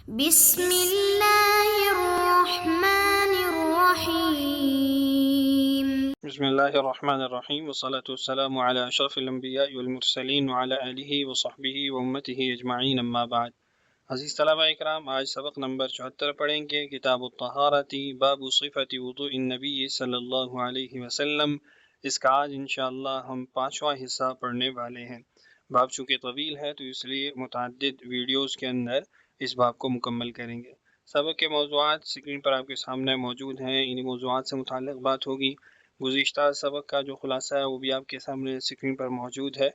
بسم اللہ الرحمن الرحیم. بسم اللہ الرحمن الرحیم والصلاة والسلام علی اشرف الانبیاء والمرسلین وعلی آلہ وصحبہ وامتہ اجمعین اما بعد. عزیز طلبہ اکرام، آج سبق نمبر 74 پڑھیں گے، کتاب الطہارۃ، باب صفت وضوء النبی صلی اللہ علیہ وسلم. اس کا آج انشاءاللہ ہم 5واں حصہ پڑھنے والے ہیں. باب چونکہ طویل ہے تو اس لیے متعدد ویڈیوز کے اندر اس باب کو مکمل کریں گے. سبق کے موضوعات اسکرین پر آپ کے سامنے موجود ہیں، انہی موضوعات سے متعلق بات ہوگی. گزشتہ سبق کا جو خلاصہ ہے وہ بھی آپ کے سامنے اسکرین پر موجود ہے.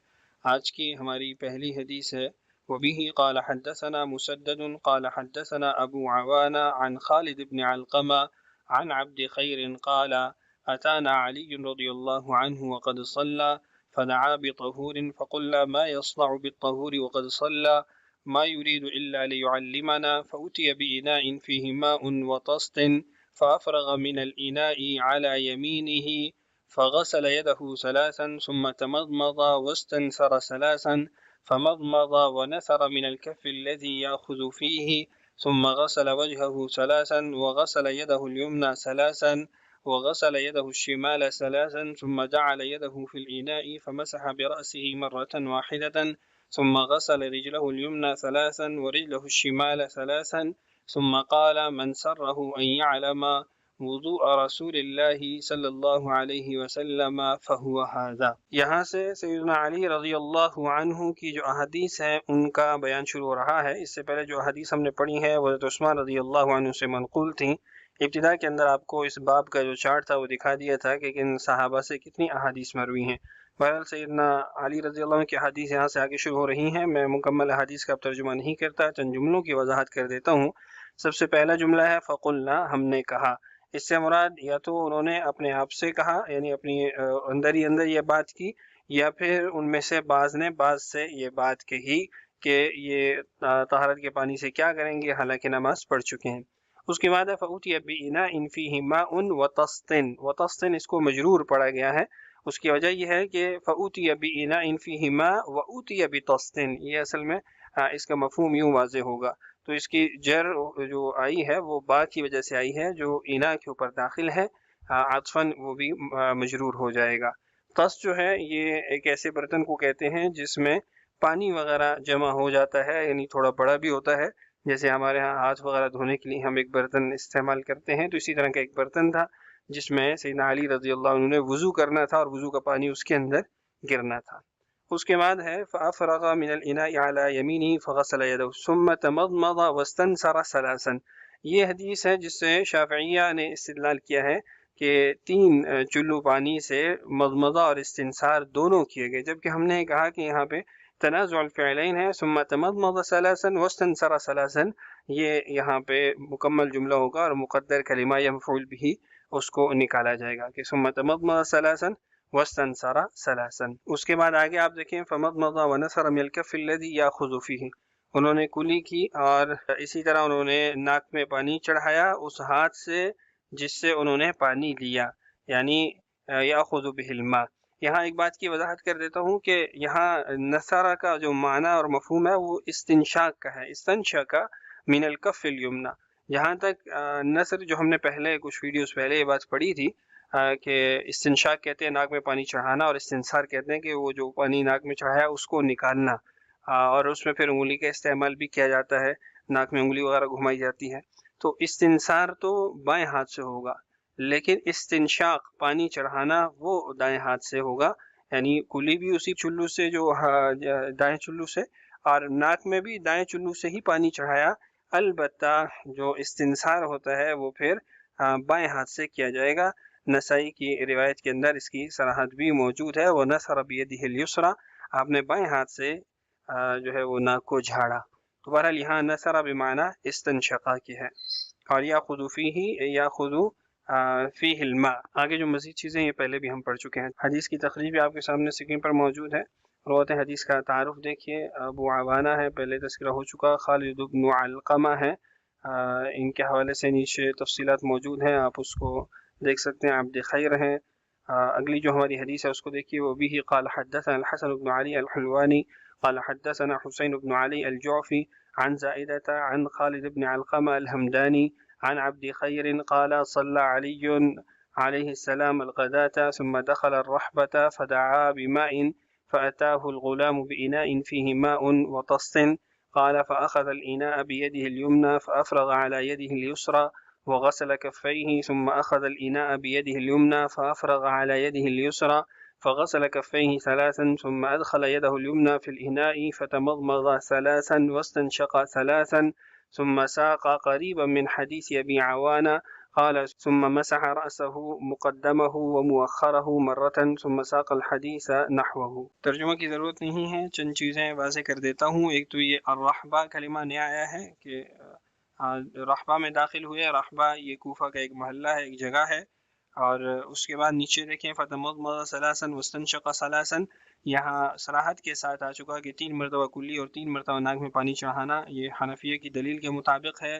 آج کی ہماری پہلی حدیث ہے، وبه قال حدثنا مسدد قال حدثنا ابو عوانة عن خالد بن علقمة عن عبد خير قال أتانا علي رضي الله عنه وقد صلى فدعا بطهور فقلنا ما يصنع بالطهور وقد صلى ما يريد إلا ليعلمنا، فأتي بإناء فيه ماء وطست فأفرغ من الإناء على يمينه فغسل يده ثلاثا ثم تمضمض واستنثر ثلاثا فمضمض ونثر من الكف الذي يأخذ فيه ثم غسل وجهه ثلاثا وغسل يده اليمنى ثلاثا وغسل يده الشمال ثلاثا ثم جعل يده في الإناء فمسح برأسه مرة واحدة ثم غسل رجله اليمنى ثلاثا ورجله الشمال ثلاثا ثم قال من سره أن يعلم وضوء رسول اللہ صلی اللہ علیہ وسلم فهو هذا. یہاں سے سیدنا علی رضی اللہ عنہ کی جو احادیث ہیں ان کا بیان شروع ہو رہا ہے. اس سے پہلے جو احادیث ہم نے پڑھی ہے وہ حضرت عثمان رضی اللہ عنہ سے منقول تھیں. ابتدا کے اندر آپ کو اس باب کا جو چارٹ تھا وہ دکھا دیا تھا کہ کن صحابہ سے کتنی احادیث مروی ہیں. بہرحال سیدنا علی رضی اللہ عنہ کی احادیث یہاں سے آگے شروع ہو رہی ہیں. میں مکمل احادیث کا ترجمہ نہیں کرتا، چند جملوں کی وضاحت کر دیتا ہوں. سب سے پہلا جملہ ہے فقلنا، ہم نے کہا. اس سے مراد یا تو انہوں نے اپنے آپ سے کہا، یعنی اپنی اندر ہی اندر یہ بات کی، یا پھر ان میں سے بعض نے بعض سے یہ بات کہی کہ یہ طہارت کے پانی سے کیا کریں گے حالانکہ نماز پڑھ چکے ہیں. اس کے بعد فأوتي بإناء فيه ماء وطست. وطست اس کو مجرور پڑھا گیا ہے. اس کی وجہ یہ ہے کہ فأوتي بإناء فيه ماء وأوتي بطست، یہ اصل میں اس کا مفہوم یوں واضح ہوگا. تو اس کی جر جو آئی ہے وہ با کی وجہ سے آئی ہے، جو اینا کے اوپر داخل ہے، عطفاً وہ بھی مجرور ہو جائے گا. طس جو ہے یہ ایک ایسے برتن کو کہتے ہیں جس میں پانی وغیرہ جمع ہو جاتا ہے، یعنی تھوڑا بڑا بھی ہوتا ہے. جیسے ہمارے ہاں ہاتھ وغیرہ دھونے کے لیے ہم ایک برتن استعمال کرتے ہیں، تو اسی طرح کا ایک برتن تھا جس میں سیدنا علی رضی اللہ عنہ نے وضو کرنا تھا اور وضو کا پانی اس کے اندر گرنا تھا. اس کے بعد ہے فأفرغ من الإناء على يمينه فغسل يده ثم تمضمض واستنثر ثلاثا. یہ حدیث ہے جس سے شافعیہ نے استدلال کیا ہے کہ 3 چلو پانی سے مضمضہ اور استنثار دونوں کیے گئے، جبکہ ہم نے کہا کہ یہاں پہ تنازع الفعلین ہے. ثم تمضمض ثلاثا واستنثر ثلاثا، یہ یہاں پہ مکمل جملہ ہوگا اور مقدر کلمہ یا مفعول به اس کو نکالا جائے گا کہ ثم تمضمض ثلاثا واستنثر ثلاثا. اس کے بعد آگے آپ دیکھیں فمضمض ونثر من الكف الذي ياخذ فيه، انہوں نے کلی کی اور اسی طرح انہوں نے ناک میں پانی چڑھایا اس ہاتھ سے جس سے انہوں نے پانی لیا، یعنی یاخذ به الماء. یہاں ایک بات کی وضاحت کر دیتا ہوں کہ یہاں نثر کا جو معنی اور مفہوم ہے وہ استنشاق کا ہے. استنشق من الكف اليمنى. جہاں تک نثر جو ہم نے پہلے کچھ ویڈیوز پہلے یہ بات پڑھی تھی کہ استنشاق کہتے ہیں ناک میں پانی چڑھانا، اور استنثار کہتے ہیں کہ وہ جو پانی ناک میں چڑھایا اس کو نکالنا، اور اس میں پھر انگلی کا استعمال بھی کیا جاتا ہے، ناک میں انگلی وغیرہ گھمائی جاتی ہے. تو استنثار تو بائیں ہاتھ سے ہوگا، لیکن استنشاق پانی چڑھانا وہ دائیں ہاتھ سے ہوگا، یعنی کلی بھی اسی چلو سے جو دائیں چلو سے، اور ناک میں بھی دائیں چلو سے ہی پانی چڑھایا. البتہ جو استنثار ہوتا ہے وہ پھر بائیں ہاتھ سے کیا جائے گا. نسائی کی روایت کے اندر اس کی صراحت بھی موجود ہے، وَنَثَرَ بِيَدِهِ الْيُسْرَى، آپ نے بائیں ہاتھ سے جو ہے وہ ناک کو جھاڑا. تو بہرحال یہاں نثر بمعنی استنشقا کی ہے. اور یاخذ فیہ یاخذ فیہ الماء. آگے جو مزید چیزیں یہ پہلے بھی ہم پڑھ چکے ہیں. حدیث کی تخریج بھی آپ کے سامنے اسکرین پر موجود ہے. روایت حدیث کا تعارف دیکھیے. ابو عوانہ ہے، پہلے تذکرہ ہو چکا. خالد بن علقمہ ہے، ان کے حوالے سے نیچے تفصیلات موجود ہیں، آپ اس کو دیکھ سکتے ہیں. عبد خیر ہیں. اگلی جو ہماری حدیث ہے اس کو دیکھیے. وبه قال حدثنا الحسن بن علي الحلواني قال حدثنا حسين بن علي الجعفي عن زائدة عن خالد بن علقمة الهمداني عن عبد خير قال صلى علي عليه السلام الغداة ثم دخل الرحبة فدعا بماء فأتاه الغلام بإناء فيه ماء وطست، قال فأخذ الإناء بيده اليمنى فأفرغ على يده اليسرى وغسل كفيه، ثم أخذ الإناء بيده اليمنى فأفرغ على يده اليسرى فغسل كفيه ثلاثا، ثم أدخل يده اليمنى في الإناء فتمضمض ثلاثا واستنشق ثلاثا، ثم ساق قريبا من حديث أبي عوانة قال ثم مسح رأسه مقدمه ومؤخره مرة ثم ساق الحديث نحوه۔ ترجمہ کی ضرورت نہیں ہے، چند چیزیں واضح کر دیتا ہوں۔ ایک تو یہ الرحبہ کلمہ نیا آیا ہے کہ رحبہ میں داخل ہوئے۔ رحبہ یہ کوفہ کا ایک محلہ ہے، ایک جگہ ہے، اور اس کے بعد نیچے دیکھیں فتمضمض ثلاثا واستنشق ثلاثا، یہاں صراحت کے ساتھ آ چکا کہ 3 مرتبہ کلی اور 3 مرتبہ ناک میں پانی چڑھانا یہ حنفیہ کی دلیل کے مطابق ہے،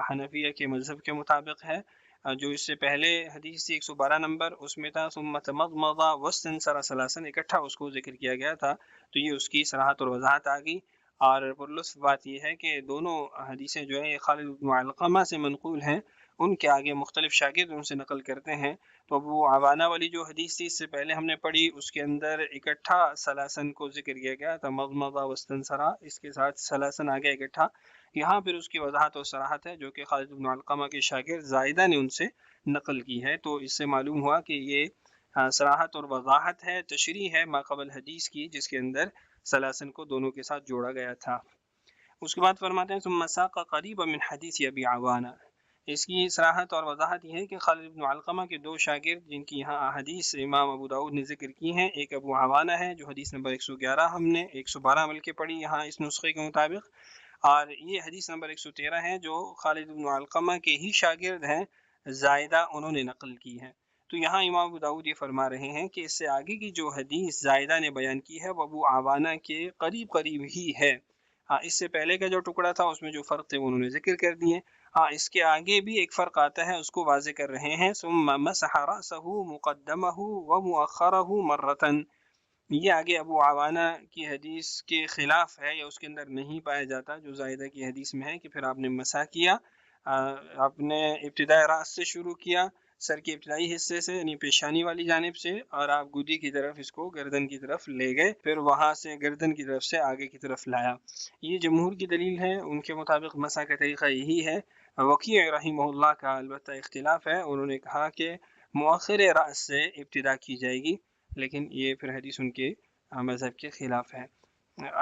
حنفیہ کے مذہب کے مطابق ہے۔ جو اس سے پہلے حدیث تھی 112 نمبر، اس میں تھا ثم تمضمض واستنثر ثلاثا، اکٹھا اس کو ذکر کیا گیا تھا، تو یہ اس کی صراحت اور وضاحت آ گئی۔ اور پرلطف بات یہ ہے کہ دونوں حدیثیں جو ہیں خالد بن علقمہ سے منقول ہیں، ان کے آگے مختلف شاگرد ان سے نقل کرتے ہیں۔ تو ابو عوانہ والی جو حدیث تھی اس سے پہلے ہم نے پڑھی، اس کے اندر اکٹھا ثلاثن کو ذکر کیا گیا تھا، مضمض واستنثر، اس کے ساتھ ثلاثن آگے اکٹھا۔ یہاں پھر اس کی وضاحت اور صراحت ہے جو کہ خالد بن علقمہ کے شاگرد زائدہ نے ان سے نقل کی ہے۔ تو اس سے معلوم ہوا کہ یہ صراحت اور وضاحت ہے، تشریح ہے ما قبل حدیث کی، جس کے اندر ثلاثن کو دونوں کے ساتھ جوڑا گیا تھا۔ اس کے بعد فرماتے ہیں ثم ساق قریبا من حدیث ابی عوانہ۔ اس کی صراحت اور وضاحت یہ ہے کہ خالد بن علقمہ کے 2 شاگرد جن کی یہاں حدیث امام ابو داؤد نے ذکر کی ہیں، ایک ابو عوانہ ہے جو حدیث نمبر 111 ہم نے 112 بلکہ پڑھی یہاں اس نسخے کے مطابق، اور یہ حدیث نمبر 113 ہے جو خالد بن علقمہ کے ہی شاگرد ہیں زائدہ، انہوں نے نقل کی ہے۔ تو یہاں امام ابو داؤد یہ فرما رہے ہیں کہ اس سے آگے کی جو حدیث زائدہ نے بیان کی ہے وہ ابو عوانہ کے قریب قریب ہی ہے۔ اس سے پہلے کا جو ٹکڑا تھا اس میں جو فرق تھے وہ انہوں نے ذکر کر دیے۔ اس کے آگے بھی ایک فرق آتا ہے، اس کو واضح کر رہے ہیں ثم مسح رأسه مقدمه ومؤخره مرة۔ یہ آگے ابو عوانہ کی حدیث کے خلاف ہے یا اس کے اندر نہیں پایا جاتا جو زائدہ کی حدیث میں ہے کہ پھر آپ نے مسح کیا، آپ نے ابتداء راس سے شروع کیا، سر کے ابتدائی حصے سے یعنی پیشانی والی جانب سے، اور آپ گودی کی طرف اس کو گردن کی طرف لے گئے، پھر وہاں سے گردن کی طرف سے آگے کی طرف لایا۔ یہ جمہور کی دلیل ہے، ان کے مطابق مسح کا طریقہ یہی ہے۔ وکیع رحمہ اللہ کا البتہ اختلاف ہے، انہوں نے کہا کہ مؤخر راس سے ابتدا کی جائے گی، لیکن یہ پھر حدیث ان کے مذہب کے خلاف ہے۔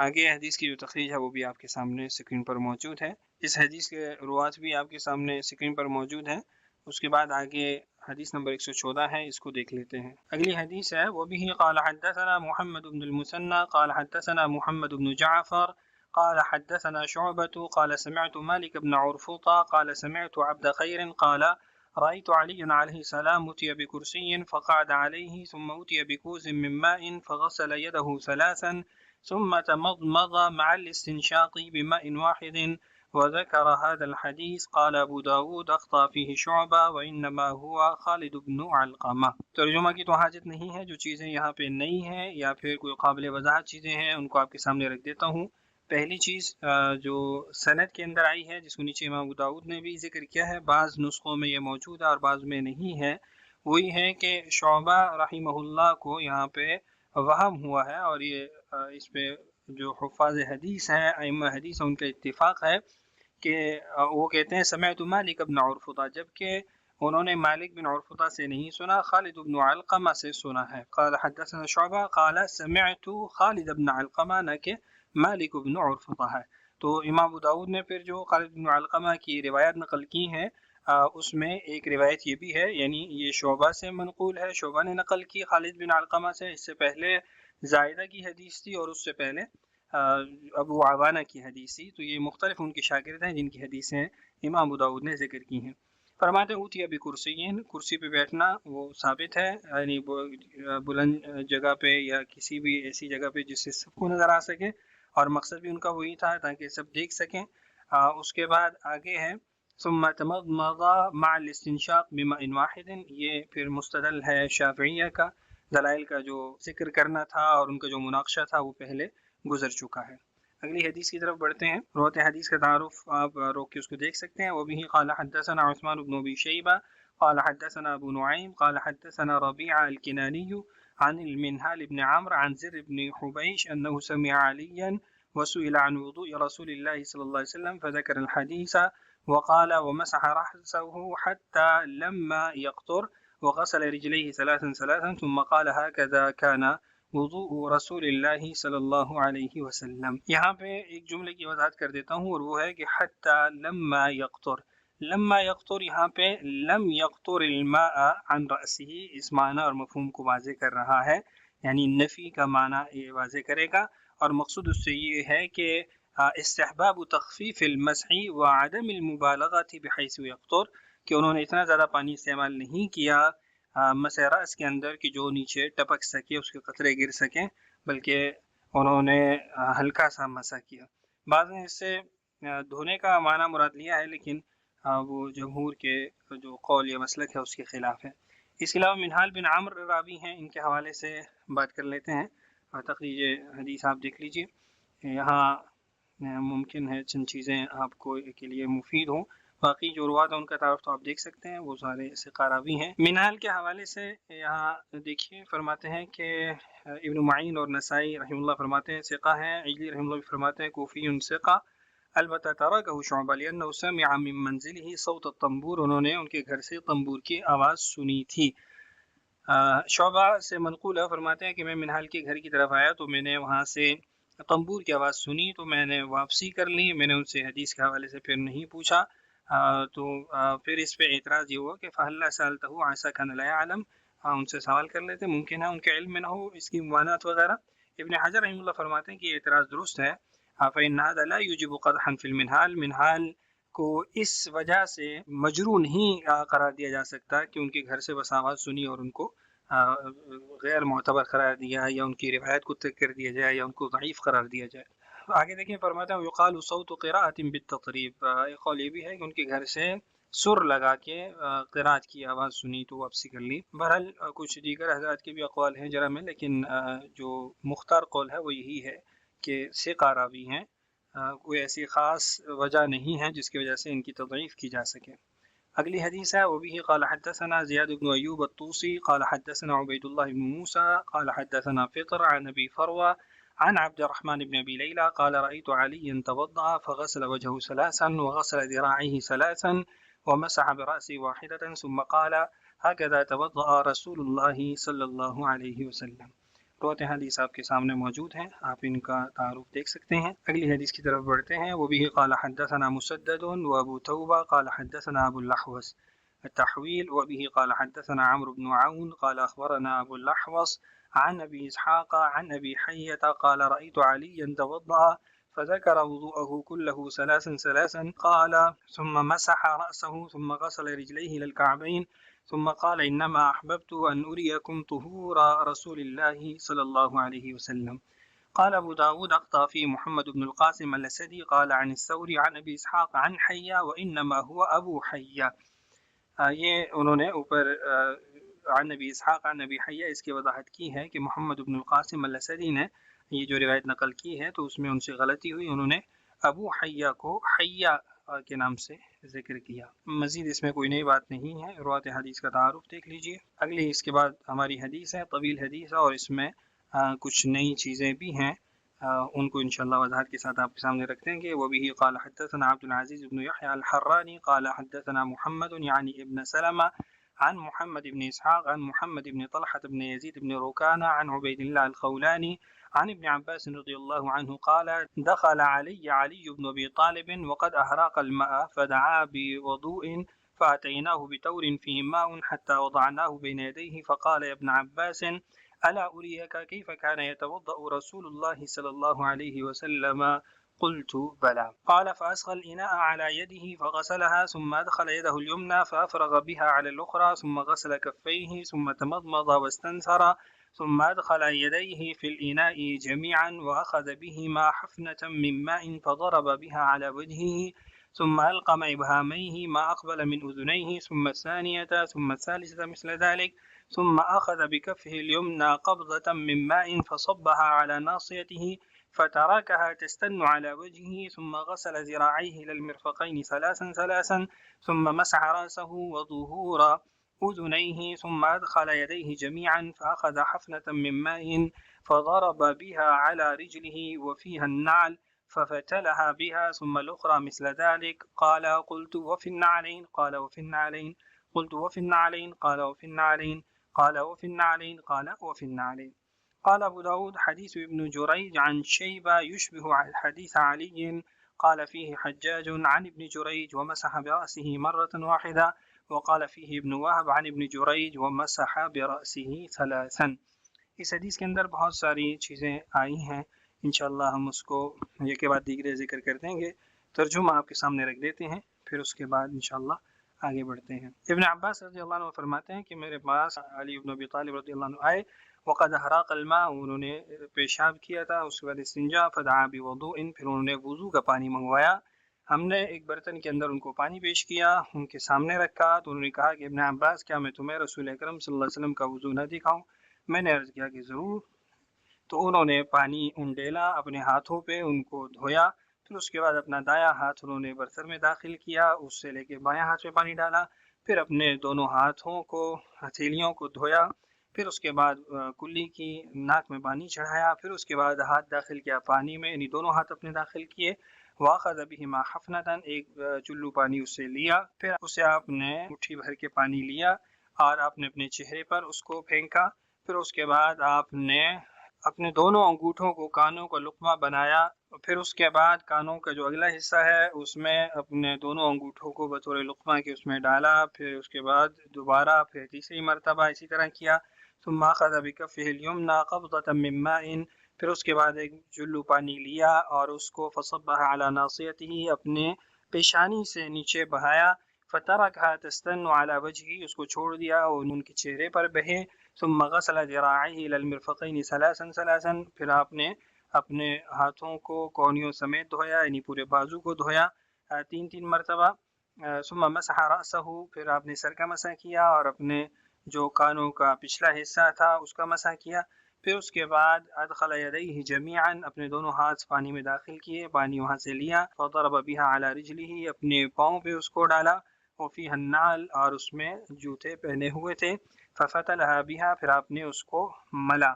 آگے حدیث کی جو تخریج ہے وہ بھی آپ کے سامنے اسکرین پر موجود ہے، اس حدیث کے روات بھی آپ کے سامنے اسکرین پر موجود ہے۔ اس کے بعد آگے حدیث نمبر 114 ہے، اس کو دیکھ لیتے ہیں۔ اگلی حدیث ہے وہ بھی قال حدثنا محمد بن المثنى قال حدثنا محمد بن جعفر قال حدثنا شعبة قال سمعت مالك بن عرفطة قال سمعت عبد خير قال رأيت علي عليه السلام أتي بكرسي فقعد عليه ثم أتي بكوز من ماء فغسل يده ثلاثا ثم تمضمض مع الاستنشاق بماء واحد وذكر هذا الحديث قال ابو داود اخطأ فيه شعبہ وانما هو خالد بن علقمہ۔ ترجمہ کی تو حاجت نہیں ہے، جو چیزیں یہاں پہ نئی ہیں یا پھر کوئی قابل وضاحت چیزیں ہیں ان کو آپ کے سامنے رکھ دیتا ہوں۔ پہلی چیز جو سند کے اندر آئی ہے جس کو نیچے امام ابو داؤد نے بھی ذکر کیا ہے، بعض نسخوں میں یہ موجود ہے اور بعض میں نہیں ہے، وہی ہے کہ شعبہ رحمہ اللہ کو یہاں پہ وہم ہوا ہے، اور یہ اس پہ جو حفاظ حدیث ہیں ائمہ حدیث ان کا اتفاق ہے کہ وہ کہتے ہیں سمعت مالک بن عرفطہ، جبکہ انہوں نے مالک بن عرفطہ سے نہیں سنا، خالد بن علقمہ سے سنا ہے۔ قال حدثنا شعبہ قال سمعت خالد بن علقمہ، نہ کہ مالک بن عرفطہ ہے۔ تو امام ابو داؤد نے پھر جو خالد بن علقمہ کی روایت نقل کی ہیں اس میں ایک روایت یہ بھی ہے، یعنی یہ شعبہ سے منقول ہے، شعبہ نے نقل کی خالد بن علقمہ سے، اس سے پہلے زائدہ کی حدیث تھی اور اس سے پہلے ابو عوانہ کی حدیث تھی، تو یہ مختلف ان کے شاگرد ہیں جن کی حدیثیں امام ابو داؤد نے ذکر کی ہیں۔ فرماتے ہیں اوتیا بکرسیین، کرسی پہ بیٹھنا وہ ثابت ہے، یعنی بلند جگہ پہ یا کسی بھی ایسی جگہ پہ جس سے سب کو نظر آ سکے، اور مقصد بھی ان کا وہی تھا تاکہ سب دیکھ سکیں۔ اس کے بعد آگے ہے ثم تمضمض مع الاستنشاق بماء واحد، یہ پھر مستدل ہے شافعیہ کا، دلائل کا جو ذکر کرنا تھا اور ان کا جو مناقشہ تھا وہ پہلے گزر چکا ہے۔ اگلی حدیث کی طرف بڑھتے ہیں. روایت حدیث کا تعارف آپ روک کے اس کو دیکھ سکتے ہیں. وبه قال حدثنا عثمان بن ابي شيبه قال حدثنا ابو نعيم قال حدثنا ربيعة الكناني عن المنهال بن عمرو عن زر بن حبيش انه سمع عليا وسئل عن وضوء رسول الله صلى الله عليه وسلم فذكر الحديث وقال ومسح رأسه حتى لما يقطر وغسل رجليه ثلاثا ثم قال هكذا كان وضوء رسول اللہ صلی اللہ علیہ وسلم. یہاں پہ ایک جملے کی وضاحت کر دیتا ہوں اور وہ ہے کہ حتی لما یقطر. لما یقطر یہاں پہ لم یقطر الماء عن رأسه اس معنی اور مفہوم کو واضح کر رہا ہے، یعنی نفی کا معنی یہ واضح کرے گا، اور مقصود اس سے یہ ہے کہ استحباب تخفیف المسح وعدم المبالغة بحيث یقطر، کہ انہوں نے اتنا زیادہ پانی استعمال نہیں کیا مسح رأس کے اندر کہ جو نیچے ٹپک سکے، اس کے قطرے گر سکیں، بلکہ انہوں نے ہلکا سا مسح کیا. بعض نے اس سے دھونے کا معنی مراد لیا ہے، لیکن وہ جمہور کے جو قول یا مسلک ہے اس کے خلاف ہے. اس کے علاوہ منہال بن عمرو راوی ہیں، ان کے حوالے سے بات کر لیتے ہیں. تخریج حدیث آپ دیکھ لیجئے، یہاں ممکن ہے چند چیزیں آپ کو کے لیے مفید ہوں. باقی جو روات ہیں ان کا تعارف تو آپ دیکھ سکتے ہیں، وہ سارے ثقہ راوی ہیں. منہال کے حوالے سے یہاں دیکھیے فرماتے ہیں کہ ابن معین اور نسائی رحمہ اللہ فرماتے ہیں ثقہ ہیں، عجلی رحمہ اللہ فرماتے ہیں کوفی ثقہ، البتہ ترکہ شعبہ لأنہ سمع من منزلہ صوت الطنبور، انہوں نے ان کے گھر سے طنبور کی آواز سنی تھی. شعبہ سے منقول ہے، فرماتے ہیں کہ میں منہال کے گھر کی طرف آیا تو میں نے وہاں سے طنبور کی آواز سنی تو میں نے واپسی کر لی، میں نے ان سے حدیث کے حوالے سے پھر نہیں پوچھا. تو پھر اس پہ اعتراض یہ ہوا کہ فَهَلَّا سَأَلْتَهُ عَسَىٰ كَانَ لَا يَعْلَمْ، ان سے سوال کر لیتے، ممکن ہے ان کے علم میں نہ ہو اس کی ممانعت وغیرہ. ابن حجر رحمہ اللہ فرماتے ہیں کہ یہ اعتراض درست ہے. فَإِنَّ هَذَا لَا يُوجِبُ قَدْحًا فِي الْمِنْهَالِ، منہال کو اس وجہ سے مجروح نہیں قرار دیا جا سکتا کہ ان کے گھر سے بس آواز سنی اور ان کو غیر معتبر قرار دیا یا ان کی روایت کو ترک کر دیا جائے یا ان کو ضعیف قرار دیا جائے. آگے دیکھیں فرماتا ہے یقال صوت قراءۃ بالتطریب، ایک قول یہ بھی ہے کہ ان کے گھر سے سر لگا کے قراءت کی آواز سنی تو واپسی کر لی. بہرحال کچھ دیگر حضرات کے بھی اقوال ہیں جرا میں، لیکن جو مختار قول ہے وہ یہی ہے کہ ثقہ راوی ہیں، کوئی ایسی خاص وجہ نہیں ہے جس کی وجہ سے ان کی تضعیف کی جا سکے. اگلی حدیث ہے وبه قال حدثنا زیاد بن ایوب الطوسی قال حدثنا عبید اللہ بن موسیٰ قال حدثنا فطر عن ابی فروہ عن عبد الرحمن بن أبي ليلى قال رأيت عليا توضأ فغسل وجهه ثلاثا وغسل ذراعيه ثلاثا ومسح برأسه واحدة ثم قال هكذا توضأ رسول الله صلى الله عليه وسلم. روایت حدیث آپ کے سامنے موجود ہیں، آپ ان کا تعارف دیکھ سکتے ہیں. اگلی حدیث کی طرف بڑھتے ہیں. وبه قال حدثنا مسدد وابو توبہ قال حدثنا ابو الاحوص التحويل وبه قال حدثنا عمرو بن عون قال أخبرنا أبو الأحوص عن أبي إسحاق عن أبي حية قال رأيت عليا توضأ فذكر وضوءه كله ثلاثا قال ثم مسح رأسه ثم غسل رجليه إلى الكعبين ثم قال إنما أحببت أن أريكم طهور رسول الله صلى الله عليه وسلم. قال أبو داود أخطأ فيه محمد بن القاسم الأسدي قال عن الثوري عن أبي إسحاق عن حية وإنما هو أبو حية. یہ انہوں نے اوپر عن نبی اسحاق عن نبی حیہ اس کی وضاحت کی ہے کہ محمد بن القاسم الاسدی نے یہ جو روایت نقل کی ہے تو اس میں ان سے غلطی ہوئی، انہوں نے ابو حیہ کو حیہ کے نام سے ذکر کیا. مزید اس میں کوئی نئی بات نہیں ہے. روایت حدیث کا تعارف دیکھ لیجئے. اگلی اس کے بعد ہماری حدیث ہے، طویل حدیث ہے اور اس میں کچھ نئی چیزیں بھی ہیں، ان کو انشاءاللہ وضاحت کے ساتھ آپ کے سامنے رکھتے ہیں کہ وبه قال حدثنا عبد العزيز بن يحيى الحراني قال حدثنا محمد يعني ابن سلمة عن محمد بن إسحاق عن محمد بن طلحة بن يزيد بن ركانة عن عبيد الله الخولاني عن ابن عباس رضي الله عنه قال دخل علي بن أبي طالب وقد أحرق الماء فدعا بوضوء فأتيناه بتور فيه ماء حتى وضعناه بين يديه فقال يا ابن عباس ألا أريك كيف كان يتوضأ رسول الله صلى الله عليه وسلم قلت بلى. قال فأسقى الإناء على يده فغسلها ثم أدخل يده اليمنى فأفرغ بها على الأخرى ثم غسل كفيه ثم تمضمض واستنثر ثم أدخل يديه في الإناء جميعا وأخذ بهما حفنة من ماء فضرب بها على وجهه ثم ألقم إبهاميه ما أقبل من أذنيه ثم الثانية ثم الثالثة مثل ذلك ثم أخذ بكفه اليمنى قبضة من ماء فصبها على ناصيته فتركها تستن على وجهه ثم غسل ذراعيه إلى المرفقين ثلاثا ثم مسح رأسه وظهور أذنيه ثم أدخل يديه جميعا فأخذ حفنة من ماء فضرب بها على رجله وفيها النعل ففتلها بها ثم الأخرى مثل ذلك. قال قلت وفي النعلين؟ قال وفي النعلين. قلت وفي النعلين؟ قال وفي النعلين. قال وفي النعلين؟ قال وفي النعلين. قال أبو داود حديث ابن جريج عن شيبة يشبه حديث علي قال فيه حجاج عن ابن جريج ومسح برأسه مرة واحدة، وقال فيه ابن وهب عن ابن جريج ومسح برأسه ثلاثا. اس حدیث کے اندر بہت ساری چیزیں آئی ہیں، انشاءاللہ ہم اس کو یہ کے بعد دیگرے ذکر کر دیں گے. ترجمہ آپ کے سامنے رکھ دیتے ہیں، پھر اس کے بعد انشاءاللہ آگے بڑھتے ہیں. ابن عباس رضی اللہ عنہ فرماتے ہیں کہ میرے پاس علی بن ابی طالب رضی اللہ عنہ آئے، وقد احراق الماء، انہوں نے پیشاب کیا تھا، اس کے بعد استنجا، فدعا بوضوء، پھر انہوں نے وضو کا پانی منگوایا. ہم نے ایک برتن کے اندر ان کو پانی پیش کیا، ان کے سامنے رکھا، تو انہوں نے کہا کہ ابن عباس کیا میں تمہیں رسول اکرم صلی اللہ علیہ وسلم کا وضو نہ دکھاؤں؟ میں نے عرض کیا کہ ضرور. تو انہوں نے پانی انڈیلا اپنے ہاتھوں پہ، ان کو دھویا، پھر اس کے بعد اپنا دایاں ہاتھ انہوں نے برتن میں داخل کیا، اس سے لے کے بایاں ہاتھ میں پانی ڈالا، پھر اپنے دونوں ہاتھوں کو، ہتھیلیوں کو دھویا، پھر اس کے بعد کلی کی ناک میں پانی چڑھایا، پھر اس کے بعد ہاتھ داخل کیا پانی میں، یعنی دونوں ہاتھ اپنے داخل کیے. واخذ بهما حفنة، ایک چلو پانی اس سے لیا، پھر اسے آپ نے مٹھی بھر کے پانی لیا اور آپ نے اپنے چہرے پر اس کو پھینکا. پھر اس کے بعد آپ نے اپنے دونوں انگوٹھوں کو کانوں کا لقمہ بنایا، پھر اس کے بعد کانوں کا جو اگلا حصہ ہے اس میں اپنے دونوں انگوٹھوں کو بطور لقمہ کے اس میں ڈالا، پھر اس کے بعد دوبارہ پھر تیسری مرتبہ اسی طرح کیا. ثم اخذ بكفه اليمنى قبضة من ماء، پھر اس کے بعد ایک جلو پانی لیا اور اس کو فصبها على ناصيته، اپنے پیشانی سے نیچے بہایا. فتركها تستن على وجهه، اس کو چھوڑ دیا اور ان کے چہرے پر بہے. ثم غسل ذراعيه الى المرفقين ثلاثا، پھر آپ نے اپنے ہاتھوں کو کونیوں سمیت دھویا، یعنی پورے بازو کو دھویا 3 مرتبہ. ثم مسح رأسه، پھر آپ نے سر کا مسح کیا اور اپنے جو کانوں کا پچھلا حصہ تھا اس کا مسح کیا. پھر اس کے بعد ادخل یدیہ جمیعا، اپنے دونوں ہاتھ پانی میں داخل کیے، پانی وہاں سے لیا. فضرب بها على رجلہ، اپنے پاؤں پہ اس کو ڈالا. وفیہ النعل، اور اس میں جوتے پہنے ہوئے تھے. ففتلها بها، پھر آپ نے اس کو ملا.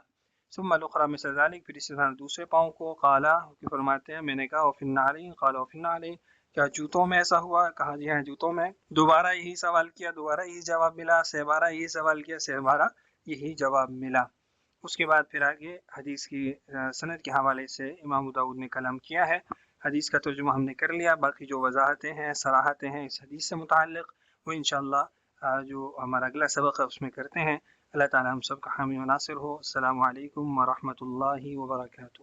ثم الاخرى مثل ذلك، پھر اسی طرح دوسرے پاؤں کو. قال، فرماتے ہیں میں نے کہا وفی النعلین؟ قال وفی النعلین، کیا جوتوں میں ایسا ہوا؟ کہا جی ہاں جوتوں میں. دوبارہ یہی سوال کیا، دوبارہ یہی جواب ملا. 6 بارہ یہی سوال کیا، 6 بارہ یہی جواب ملا. اس کے بعد پھر آگے حدیث کی سند کے حوالے سے امام ابو داؤد نے کلام کیا ہے. حدیث کا ترجمہ ہم نے کر لیا، باقی جو وضاحتیں ہیں، صراحتیں ہیں اس حدیث سے متعلق، وہ انشاءاللہ جو ہمارا اگلا سبق ہے اس میں کرتے ہیں. اللہ تعالی ہم سب کا حامی و ناصر ہو. السلام علیکم ورحمۃ اللہ وبرکاتہ.